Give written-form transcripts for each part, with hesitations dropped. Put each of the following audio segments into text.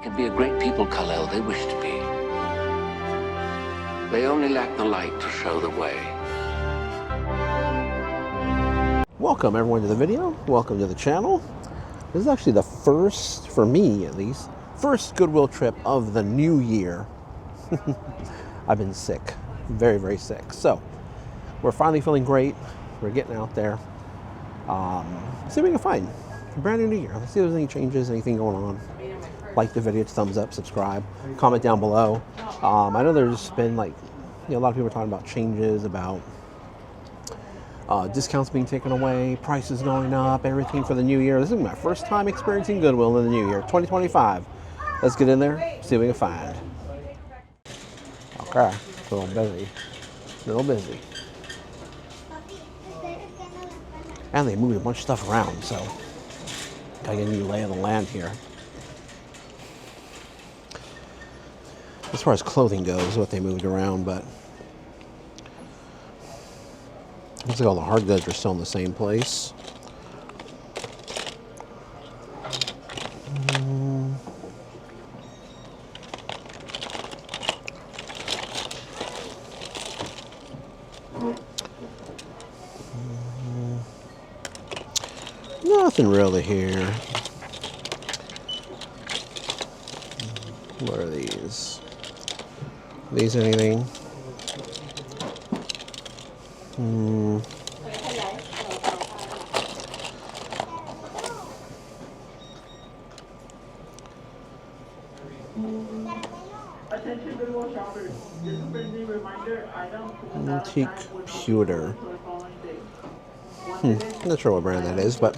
can be a great people, Kal-El, they wish to be. They only lack the light to show the way. Welcome everyone to the video. Welcome to the channel. This is actually the first, for me at least, first Goodwill trip of the new year. I've been sick, very, very sick. So we're finally feeling great. We're getting out there. See what we can find. A brand new year. Let's see if there's any changes, anything going on. Like the video, thumbs up, subscribe, comment down below. I know there's been like, a lot of people are talking about changes, about discounts being taken away, prices going up, everything for the new year. This is my first time experiencing Goodwill in the new year, 2025. Let's get in there, see what we can find. Okay, a little busy. A little busy. And they moved a bunch of stuff around, so gotta get a new lay of the land here. As far as clothing goes, what they moved around, but looks like all the hard goods are still in the same place. Nothing really here. What are these? Are these anything? Attention Goodwill shoppers. This is a friendly reminder item. Antique pewter. Not sure what brand that is, but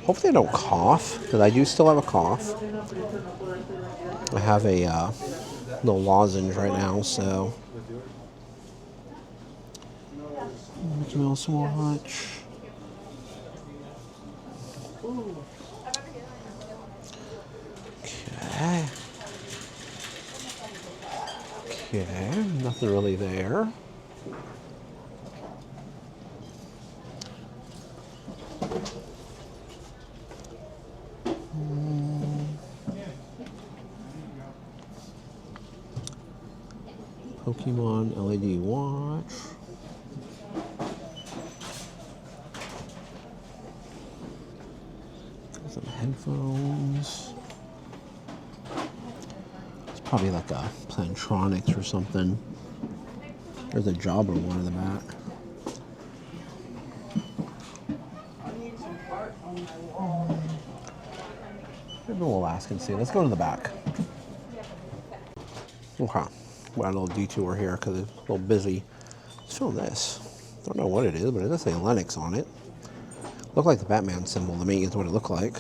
hopefully I don't cough, because I do still have a cough. I have a little lozenge right now, so it smells so much. Okay. Okay, nothing really there. Pokemon LED watch. Some headphones. It's probably like a Plantronics or something. There's a Jobber one in the back. Maybe we'll ask and see. Let's go to the back. Okay. We're on a little detour here because it's a little busy. Let's film this. Don't know what it is, but it does say Lennox on it. Looked like the Batman symbol to me is what it looked like.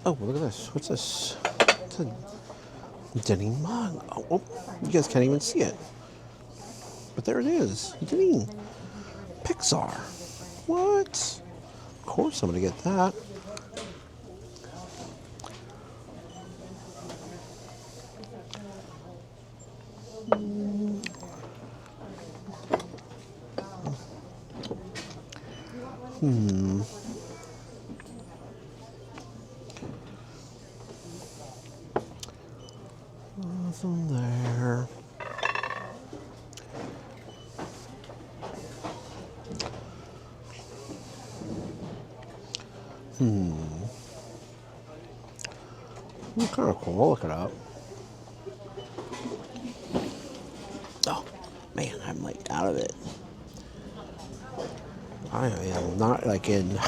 Oh, look at this. What's this? It's a Denny mug. Oh, you guys can't even see it. But there it is. Denny. Pixar. What? Of course I'm going to get that. Nothing there. Kind of cool. Look it up. Oh, man, I'm like out of it. I am not like in.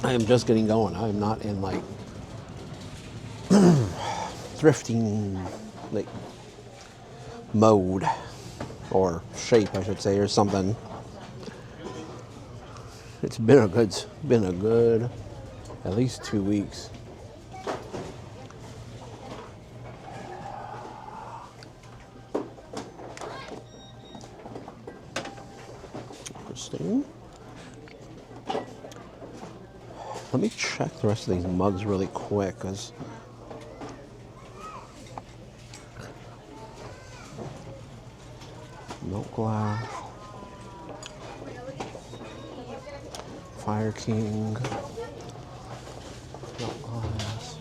I am just getting going. I am not in like thrifting like mode or shape, I should say, or something. It's been a good at least 2 weeks. Interesting. Let me check the rest of these mugs really quick, because milk glass. Fire King. Not glass.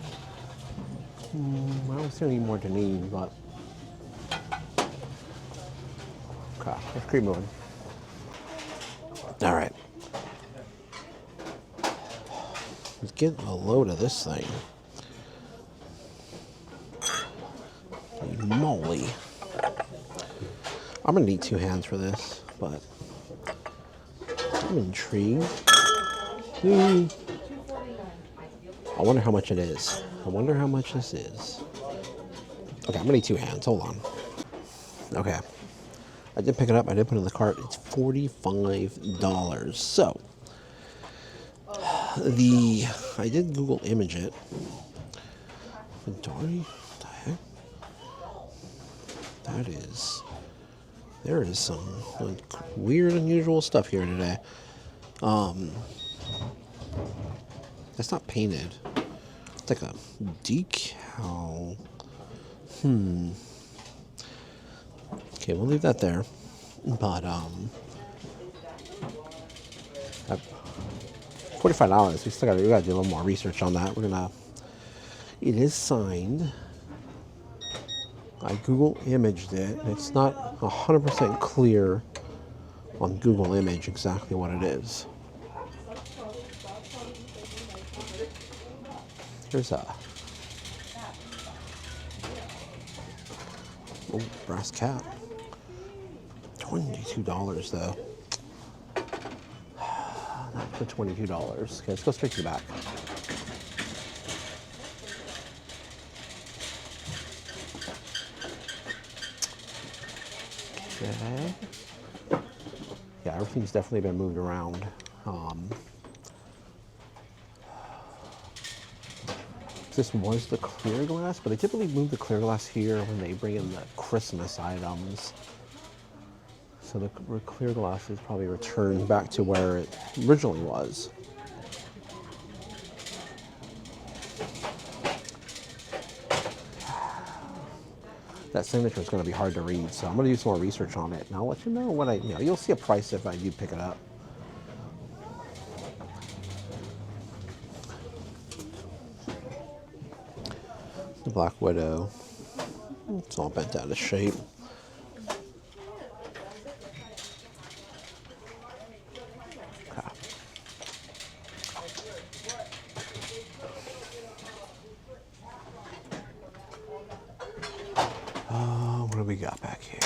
I don't see any more to need, but okay, let's keep moving. All right. Let's get a load of this thing. Holy moly. I'm gonna need 2 hands for this, but I'm intrigued. I wonder how much it is. I wonder how much this is. Okay, I'm gonna need 2 hands. Hold on. Okay. I did pick it up. I did put it in the cart. It's $45. So, I did Google image it. Inventory? What the heck? That is... There is some weird, unusual stuff here today. That's not painted. It's like a decal. Okay, we'll leave that there. But $45. We gotta do a little more research on that. It is signed. I Google imaged it. It's not 100% clear on Google Image exactly what it is. Here's a brass cap. $22 though. Not for $22. Okay, let's go straight to the back. Okay. Yeah, everything's definitely been moved around. This was the clear glass, but they typically move the clear glass here when they bring in the Christmas items. So the clear glass is probably returned back to where it originally was. That signature is going to be hard to read, so I'm going to do some more research on it, and I'll let you know when you'll see a price if I do pick it up. The Black Widow. It's all bent out of shape. Okay. What do we got back here?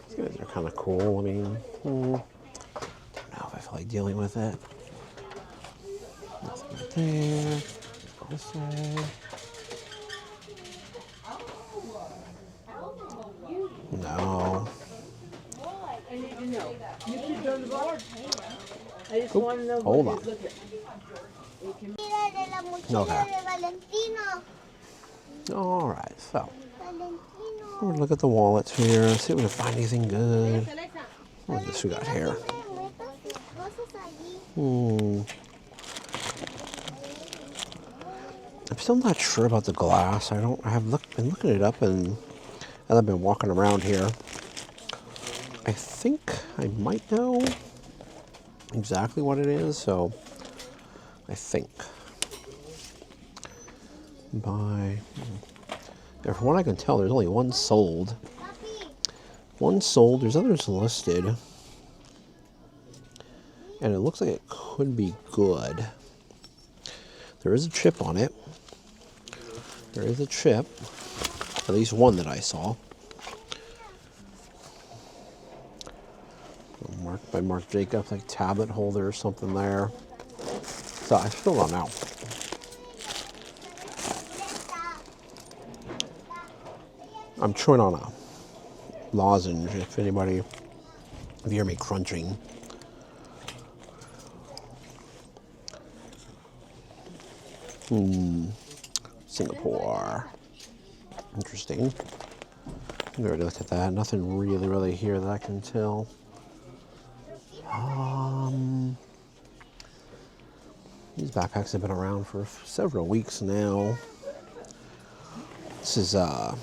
These guys are kind of cool. I mean, I don't know if I feel like dealing with it. Nothing right there. This way. No. I just want to know Hold what on. you look at. Okay. All right, so we're gonna look at the wallets here, see if we can find anything good. What's this we got here? I'm still not sure about the glass. I have been looking it up, and as I've been walking around here, I think I might know exactly what it is. So I think from what I can tell, there's only one sold. One sold. There's others listed, and it looks like it could be good. There is a chip on it. There is a chip, at least one that I saw. Marked by Marc Jacobs, like tablet holder or something there. So I still don't know. I'm chewing on a lozenge, if you hear me crunching. Singapore. Interesting. We already looked at that. Nothing really here that I can tell. These backpacks have been around for several weeks now. This is a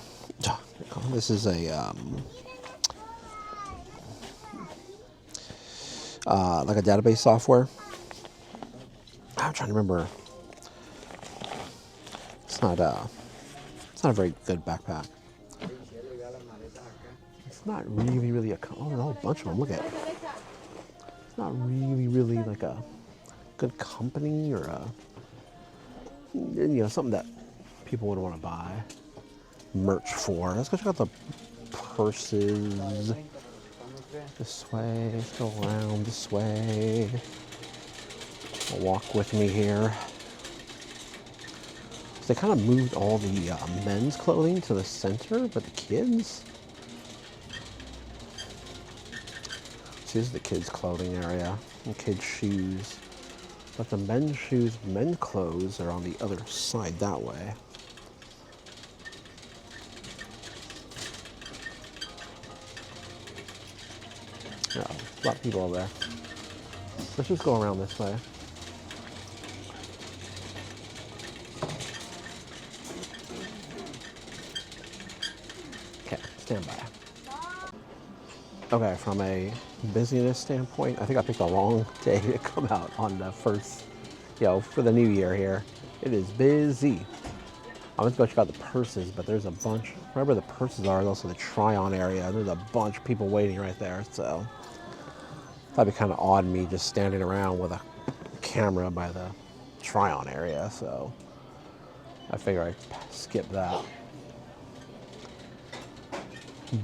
like a database software. I'm trying to remember. It's not a very good backpack. It's not really a. Oh, there's a whole bunch of them. Look at it. It's not really like a good company or something that people would want to buy merch for. Let's go check out the purses. This way. Let's go around this way. Walk with me here. So they kind of moved all the men's clothing to the center, but the kids. So this is the kids' clothing area and kids' shoes. But the men's shoes, men's clothes are on the other side that way. Yeah, a lot of people over there. Let's just go around this way. Okay, stand by. Okay, from a busyness standpoint, I think I picked the wrong day to come out on the first, for the new year here. It is busy. I'm going to go check out the purses, but there's a bunch. Wherever the purses are, there's also the try-on area. There's a bunch of people waiting right there, so that'd be kind of odd me just standing around with a camera by the try-on area, so I figure I'd skip that.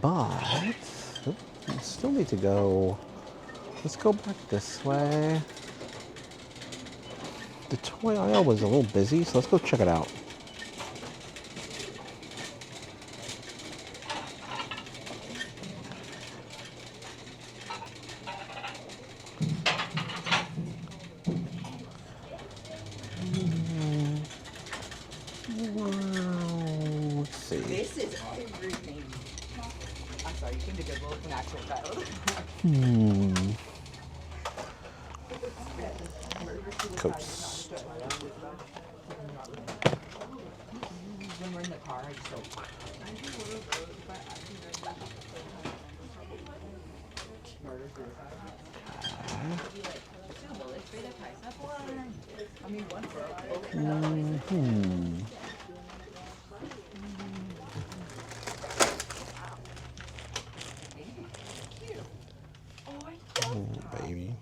But we still need to go. Let's go back this way. The toy aisle was a little busy, so let's go check it out. Let's see. This is everything. I'm sorry, you came to Goodwill with an actual child. Coats. When we're in the car, I just don't. I mean, one for Baby.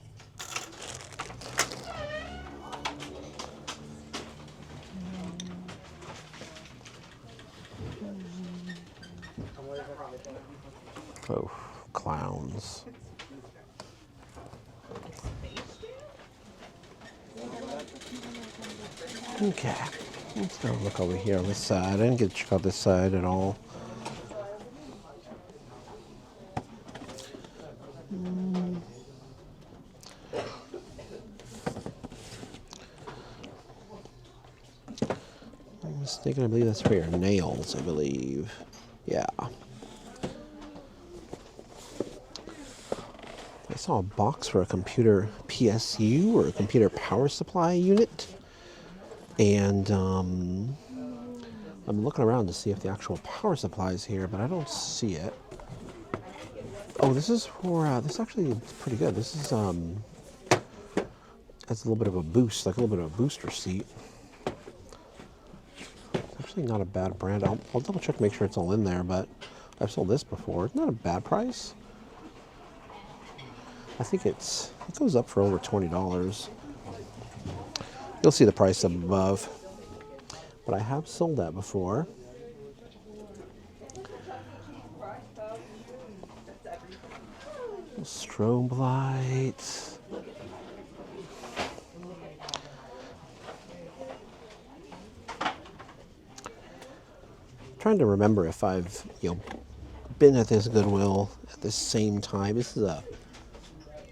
Oh, clowns. Okay, let's go look over here on this side. I didn't get to check out this side at all. I'm mistaken, I believe that's for your nails, I believe. Yeah. I saw a box for a computer PSU or a computer power supply unit. And I'm looking around to see if the actual power supply is here, but I don't see it. Oh, this is for, this actually is pretty good. This is, has a little bit of a boost, like a little bit of a booster seat. It's actually not a bad brand. I'll double check, make sure it's all in there, but I've sold this before. It's not a bad price. I think it goes up for over $20. You'll see the price up above. But I have sold that before. Strobe lights. Trying to remember if I've been at this Goodwill at the same time. This is a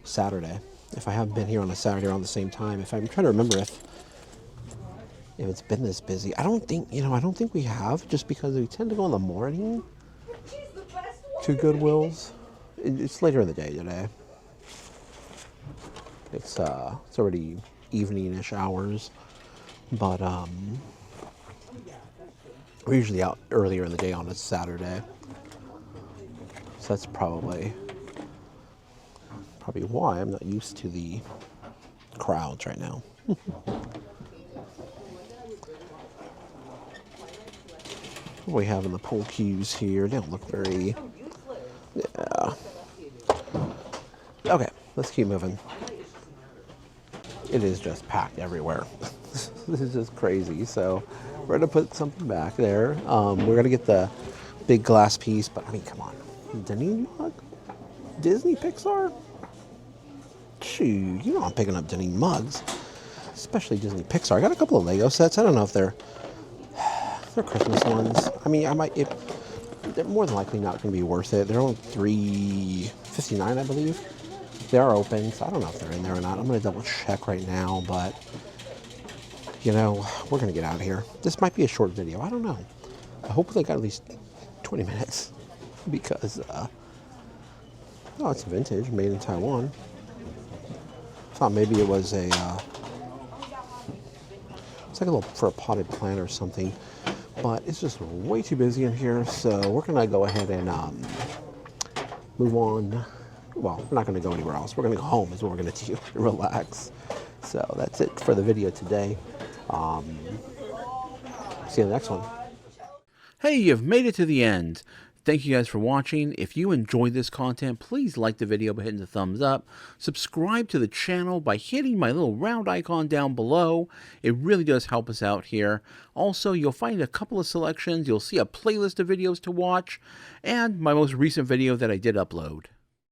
Saturday. If I have been here on a Saturday around the same time, I'm trying to remember if it's been this busy. I don't think we have, just because we tend to go in the morning. to Goodwills. It's later in the day today. It's already evening-ish hours, but we're usually out earlier in the day on a Saturday, so that's probably why I'm not used to the crowds right now. What do we have in the pool cues here? They don't look very... Yeah. Okay, let's keep moving. It is just packed everywhere. This is just crazy. So we're gonna put something back there. We're gonna get the big glass piece, but I mean, come on. Deneen mug? Disney Pixar? Shoot, you know I'm picking up Deneen mugs. Especially Disney Pixar. I got a couple of Lego sets. I don't know if they're Christmas ones. I mean, they're more than likely not going to be worth it. They're only $3.59, I believe. They are open, so I don't know if they're in there or not. I'm going to double check right now, but you know, we're going to get out of here. This might be a short video. I don't know. I hope they got at least 20 minutes because, oh, it's vintage, made in Taiwan. Thought maybe it was it's like a little for a potted plant or something, but it's just way too busy in here, so we're gonna go ahead and move on. Well, we're not gonna go anywhere else. We're gonna go home is what we're gonna do, relax. So that's it for the video today. See you in the next one. Hey, you've made it to the end. Thank you guys for watching. If you enjoyed this content, please like the video by hitting the thumbs up. Subscribe to the channel by hitting my little round icon down below. It really does help us out here. Also, you'll find a couple of selections. You'll see a playlist of videos to watch and my most recent video that I did upload.